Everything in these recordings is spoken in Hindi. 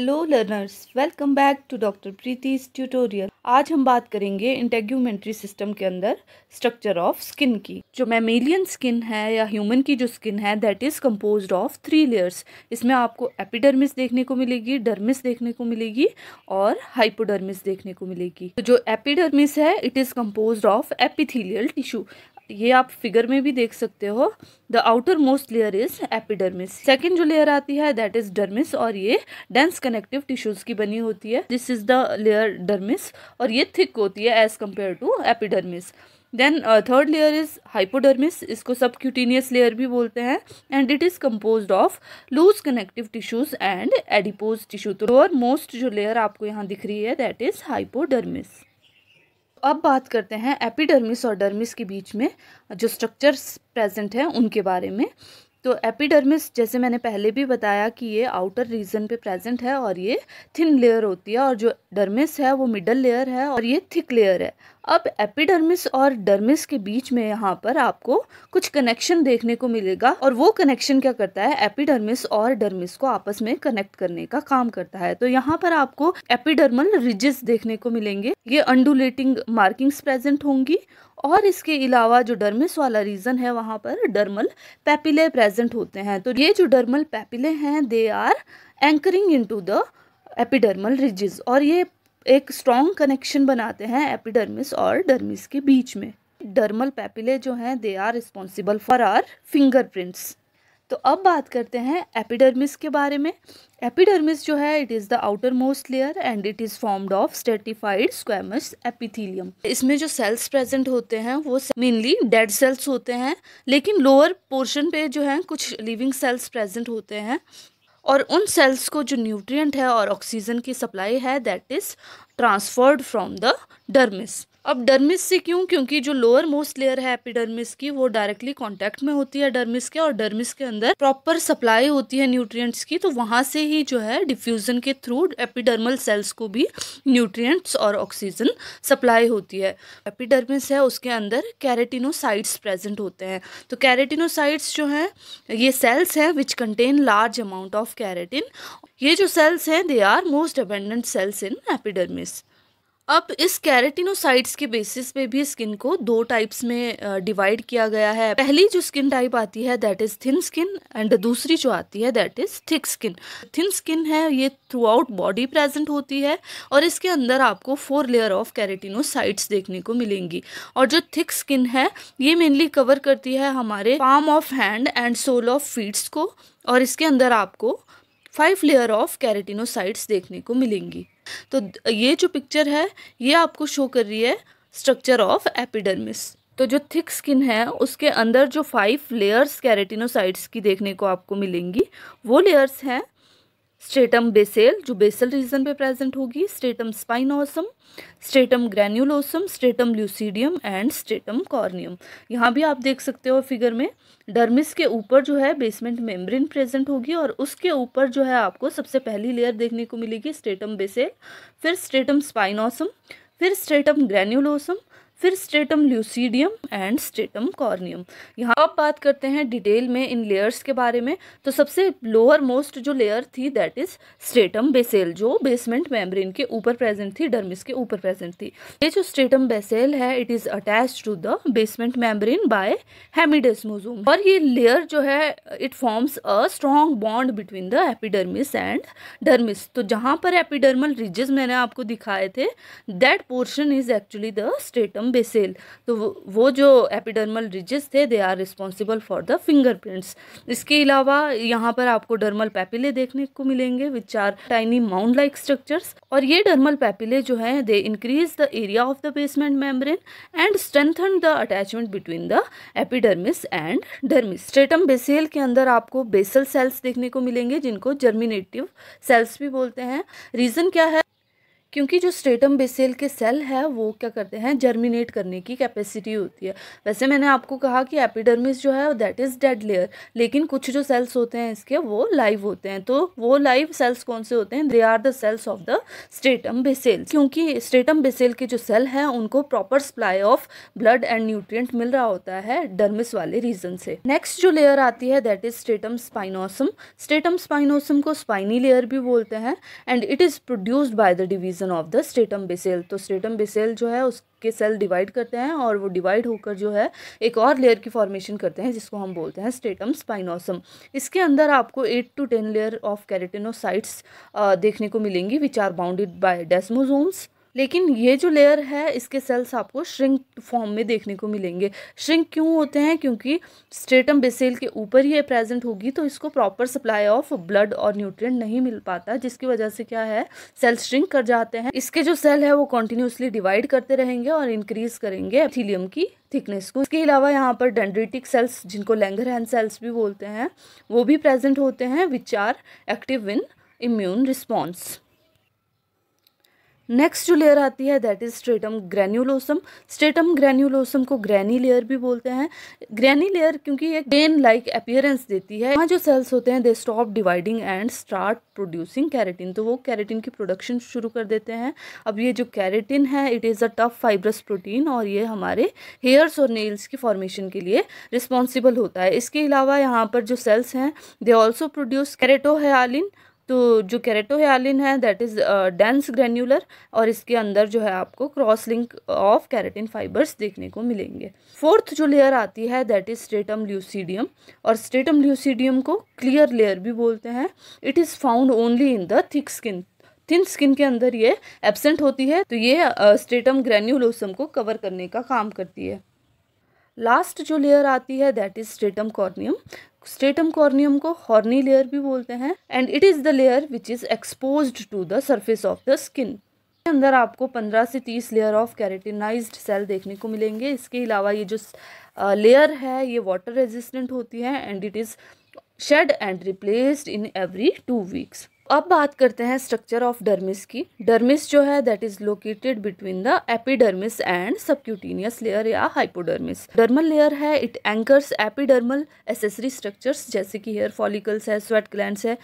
Hello learners, welcome back to doctor प्रीति's ट्यूटोरियल। आज हम बात करेंगे इंटेग्यूमेंट्री सिस्टम के अंदर स्ट्रक्चर ऑफ स्किन की। जो मैमेलियन स्किन है या ह्यूमन की जो स्किन है that is composed of 3 layers. इसमें आपको एपिडर्मिस देखने को मिलेगी, डर्मिस देखने को मिलेगी और हाइपोडर्मिस देखने को मिलेगी। तो जो एपिडर्मिस है it is composed of epithelial tissue. ये आप फिगर में भी देख सकते हो। The outer most layer is epidermis. Second जो लेयर आती है दैट इज डर्मिस और ये डेंस कनेक्टिव टिश्यूज की बनी होती है। This is the layer dermis और ये थिक होती है as compare to epidermis. Then third layer is hypodermis, इसको सबक्यूटेनियस लेयर भी बोलते हैं and it is composed of loose connective tissues and adipose tissue. तो लोअर मोस्ट जो लेयर आपको यहाँ दिख रही है दैट इज हाइपोडर्मिस। अब बात करते हैं एपिडर्मिस और डर्मिस के बीच में जो स्ट्रक्चर्स प्रेजेंट हैं उनके बारे में। तो एपिडर्मिस जैसे मैंने पहले भी बताया कि ये आउटर रीजन पे प्रेजेंट है और ये थिन लेयर होती है, और जो डर्मिस है वो मिडल लेयर है और ये थिक लेयर है। अब एपिडर्मिस और डर्मिस के बीच में यहाँ पर आपको कुछ कनेक्शन देखने को मिलेगा, और वो कनेक्शन क्या करता है, एपिडर्मिस और डर्मिस को आपस में कनेक्ट करने का काम करता है। तो यहाँ पर आपको एपिडर्मल रिजेस देखने को मिलेंगे, ये अंडुलेटिंग मार्किंग्स प्रेजेंट होंगी, और इसके अलावा जो डर्मिस वाला रीजन है वहाँ पर डर्मल पैपिले प्रेजेंट होते हैं। तो ये जो डर्मल पैपिले हैं they are anchoring into the epidermal ridges, और ये एक स्ट्रॉन्ग कनेक्शन बनाते हैं एपिडर्मिस और डर्मिस के बीच में। डर्मल पैपिले जो हैं they are responsible for our fingerprints. तो अब बात करते हैं एपिडर्मिस के बारे में। एपिडर्मिस जो है it is the outer most layer and it is formed of stratified squamous epithelium. इसमें जो सेल्स प्रेजेंट होते हैं वो मेनली डेड सेल्स होते हैं, लेकिन लोअर पोर्शन पे जो है कुछ लिविंग सेल्स प्रेजेंट होते हैं, और उन सेल्स को जो न्यूट्रिएंट है और ऑक्सीजन की सप्लाई है that is transferred from the dermis. अब डर्मिस से क्यों, क्योंकि जो लोअर मोस्ट लेयर है एपिडर्मिस की वो डायरेक्टली कांटेक्ट में होती है डर्मिस के, और डर्मिस के अंदर प्रॉपर सप्लाई होती है न्यूट्रिएंट्स की, तो वहाँ से ही जो है डिफ्यूजन के थ्रू एपिडर्मल सेल्स को भी न्यूट्रिएंट्स और ऑक्सीजन सप्लाई होती है। एपिडर्मिस है उसके अंदर कैरेटिनोसाइट्स प्रेजेंट होते हैं। तो कैरेटिनोसाइट्स जो हैं ये सेल्स हैं which contain large amount of keratin. ये जो सेल्स हैं they are most abundant cells in epidermis. अब इस कैरेटिनोसाइट्स के बेसिस पे भी स्किन को दो टाइप्स में डिवाइड किया गया है। पहली जो स्किन टाइप आती है that is thin skin and दूसरी जो आती है that is thick skin. Thin skin है ये थ्रू आउट बॉडी प्रेजेंट होती है और इसके अंदर आपको 4 लेयर ऑफ कैरेटिनोसाइट्स देखने को मिलेंगी, और जो थिक स्किन है ये मेनली कवर करती है हमारे palm of hand and sole of feets को, और इसके अंदर आपको 5 लेयर ऑफ कैरेटिनोसाइट्स देखने को मिलेंगी। तो ये जो पिक्चर है ये आपको शो कर रही है स्ट्रक्चर ऑफ एपिडर्मिस। तो जो थिक स्किन है उसके अंदर जो 5 लेयर्स कैरेटिनोसाइट्स की देखने को आपको मिलेंगी वो लेयर्स हैं स्ट्रेटम बेसेल जो बेसल रीजन पे प्रेजेंट होगी, stratum spinosum, stratum granulosum, stratum lucidum and stratum corneum. यहाँ भी आप देख सकते हो फिगर में डर्मिस के ऊपर जो है बेसमेंट मेम्ब्रेन प्रेजेंट होगी, और उसके ऊपर जो है आपको सबसे पहली लेयर देखने को मिलेगी स्ट्रेटम बेसेल, फिर स्ट्रेटम स्पाइनोसम, फिर स्ट्रेटम ग्रैन्युलोसम, फिर stratum lucidum and stratum corneum. यहाँ अब बात करते हैं डिटेल में इन लेयर्स के बारे में। तो सबसे लोअर मोस्ट जो लेयर थी दैट इज स्ट्रेटम बेसेल जो बेसमेंट मेम्ब्रेन के ऊपर प्रेजेंट थी, डर्मिस के ऊपर प्रेजेंट थी। ये जो स्ट्रेटम बेसेल है it is attached to the basement membrane by hemidesmosome, और ये लेयर जो है it forms a strong bond between the epidermis and dermis. तो जहाँ पर एपिडर्मल रिजेस मैंने आपको दिखाए थे that portion is actually the stratum basale. तो वो जो एपिडर्मल रिजेस थे they are responsible for the fingerprints. इसके अलावा यहाँ पर आपको डर्मल पैपिले देखने को मिलेंगे which are tiny mound like structures, और ये डर्मल पैपिले जो हैं they increase the area of the basement membrane and strengthen the attachment between the epidermis and dermis. Stratum basale के अंदर आपको बेसल सेल्स देखने को मिलेंगे जिनको जर्मिनेटिव सेल्स भी बोलते हैं। रीजन क्या है, क्योंकि जो स्ट्रेटम बेसेल के सेल है वो क्या करते हैं, जर्मिनेट करने की कैपेसिटी होती है। वैसे मैंने आपको कहा कि एपिडर्मिस जो है दैट इज़ डेड लेयर, लेकिन कुछ जो सेल्स होते हैं इसके वो लाइव होते हैं। तो वो लाइव सेल्स कौन से होते हैं, they are the cells of the stratum basale, क्योंकि स्ट्रेटम बेसेल के जो सेल हैं उनको proper supply of blood and nutrient मिल रहा होता है डर्मिस वाले रीजन से। नेक्स्ट जो लेयर आती है that is stratum spinosum. Stratum spinosum को स्पाइनी लेयर भी बोलते हैं and it is produced by the division of the stratum basale. तो स्ट्रेटम बेसेल जो है उसके सेल डिवाइड करते हैं और वो डिवाइड होकर जो है एक और लेयर की फॉर्मेशन करते हैं जिसको हम बोलते हैं स्ट्रेटम स्पाइनोसम। इसके अंदर आपको 8 to 10 लेयर ऑफ केराटिनोसाइट्स देखने को मिलेंगी which are bounded by desmosomes. लेकिन ये जो लेयर है इसके सेल्स आपको श्रिंक फॉर्म में देखने को मिलेंगे। श्रिंक क्यों होते हैं, क्योंकि स्ट्रेटम बेसेल के ऊपर ये प्रेजेंट होगी तो इसको प्रॉपर सप्लाई ऑफ ब्लड और न्यूट्रिएंट नहीं मिल पाता, जिसकी वजह से क्या है सेल श्रिंक कर जाते हैं। इसके जो सेल है वो कॉन्टिन्यूसली डिवाइड करते रहेंगे और इंक्रीज करेंगे एपिथेलियम की थिकनेस को। इसके अलावा यहाँ पर डेंड्रिटिक सेल्स जिनको लैंगरहैंस सेल्स भी बोलते हैं वो भी प्रेजेंट होते हैं which are active in immune response. Next जो लेयर आती है that is stratum granulosum. Stratum granulosum को ग्रैनी लेयर भी बोलते हैं। ग्रैनी लेयर क्योंकि एक ग्रेन लाइक अपीयरेंस देती है। यहाँ जो सेल्स होते हैं they stop dividing and start producing keratin, तो वो कैरेटिन की प्रोडक्शन शुरू कर देते हैं। अब ये जो कैरेटिन है it is a tough fibrous protein और ये हमारे हेयर्स और नेल्स की फॉर्मेशन के लिए रिस्पॉन्सिबल होता है। इसके अलावा यहाँ पर जो सेल्स हैं दे ऑल्सो प्रोड्यूस केरेटोहायालिन। तो जो केरेटोहायालिन है दैट इज़ डेंस ग्रैन्युलर और इसके अंदर जो है आपको cross link of keratin fibres देखने को मिलेंगे। फोर्थ जो लेयर आती है दैट इज स्ट्रेटम ल्यूसीडियम और स्ट्रेटम ल्यूसीडियम को क्लियर लेयर भी बोलते हैं। It is found only in the thick skin, thin skin के अंदर ये एब्सेंट होती है। तो ये स्ट्रेटम ग्रैन्युलोसम को कवर करने का काम करती है। लास्ट जो लेयर आती है that is stratum corneum. Stratum corneum को हॉर्नी लेयर भी बोलते हैं and it is the layer which is exposed to the surface of the skin. इसके अंदर आपको 15 से 30 लेयर ऑफ कैरेटिनाइज्ड सेल देखने को मिलेंगे। इसके अलावा ये जो लेयर है ये वाटर रेजिस्टेंट होती है and it is shed and replaced in every 2 weeks। अब बात करते हैं स्ट्रक्चर ऑफ डर्मिस की। डर्मिस जो है that is located between the epidermis and subcutaneous layer या हाइपोडर्मिस। डर्मल लेयर है it anchors epidermal accessory structures जैसे कि हेयर फॉलिकल्स है, स्वेट ग्लैंड्स है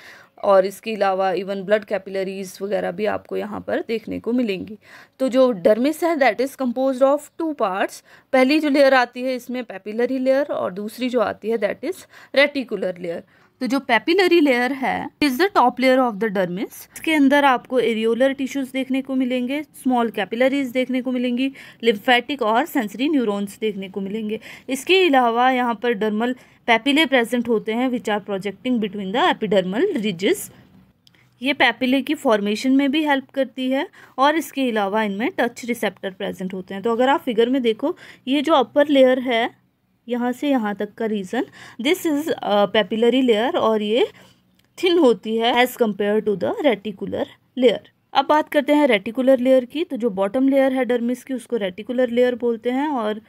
और इसके अलावा इवन ब्लड कैपिलरीज वगैरह भी आपको यहाँ पर देखने को मिलेंगी। तो जो डर्मिस है that is composed of 2 parts। पहली जो लेयर आती है इसमें पेपिलरी लेयर और दूसरी जो आती है दैट इज़ रेटिकुलर लेयर। तो जो पेपिलरी लेयर है is the top layer of the dermis. इसके अंदर आपको एरियोलर टिश्यूज देखने को मिलेंगे, स्मॉल कैपिलरीज देखने को मिलेंगी, लिम्फेटिक और सेंसरी न्यूरॉन्स देखने को मिलेंगे। इसके अलावा यहाँ पर डर्मल पेपिले प्रेजेंट होते हैं which are projecting between the epidermal ridges. ये पेपिले की फॉर्मेशन में भी हेल्प करती है और इसके अलावा इनमें टच रिसेप्टर प्रेजेंट होते हैं। तो अगर आप फिगर में देखो ये जो अपर लेयर है यहाँ से यहाँ तक का region this is papillary layer और ये थिन होती है as compare to the reticular layer. अब बात करते हैं रेटिकुलर लेयर की। तो जो बॉटम लेयर है डर्मिस की उसको रेटिकुलर लेयर बोलते हैं और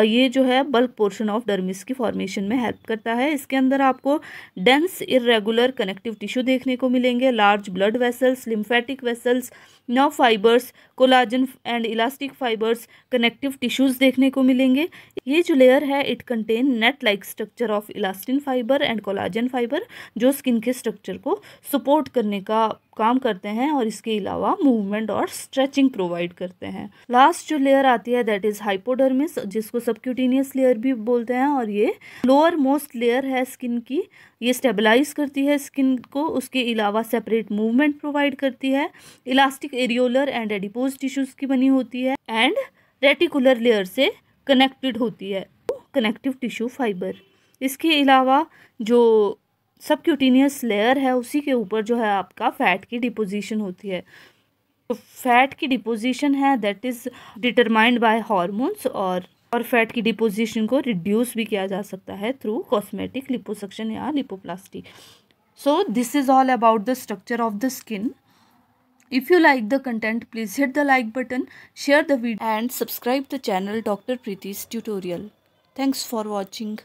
ये जो है बल्क पोर्शन ऑफ डर्मिस की फॉर्मेशन में हेल्प करता है। इसके अंदर आपको डेंस इरेगुलर कनेक्टिव टिश्यू देखने को मिलेंगे, large blood vessels, lymphatic vessels, nerve fibres, collagen and elastic fibres, connective tissues देखने को मिलेंगे। ये जो लेयर है it contain net like structure of elastin fibre and collagen fibre जो स्किन के स्ट्रक्चर को सपोर्ट करने का काम करते हैं और इसके अलावा मूवमेंट और स्ट्रेचिंग प्रोवाइड करते हैं। लास्ट जो लेयर आती है दैट इज हाइपोडर्मिस जिसको सबक्यूटेनियस लेयर भी बोलते हैं और ये लोअर मोस्ट लेयर है स्किन की। ये स्टेबलाइज करती है स्किन को, उसके अलावा सेपरेट मूवमेंट प्रोवाइड करती है, elastic areolar and adipose tissues की बनी होती है एंड रेटिकुलर लेयर से कनेक्टेड होती है कनेक्टिव टिश्यू फाइबर। इसके अलावा जो सबक्यूटेनियस लेयर है उसी के ऊपर जो है आपका फैट की डिपोजिशन होती है। तो फैट की डिपोजिशन है that is determined by hormones और फैट की डिपोजिशन को रिड्यूस भी किया जा सकता है थ्रू कॉस्मेटिक लिपोसक्शन या lipoplasty. So this is all about the structure of the skin. If you like the content, please hit the like button, share the video and subscribe the channel Dr. Preeti's Tutorial. Thanks for watching.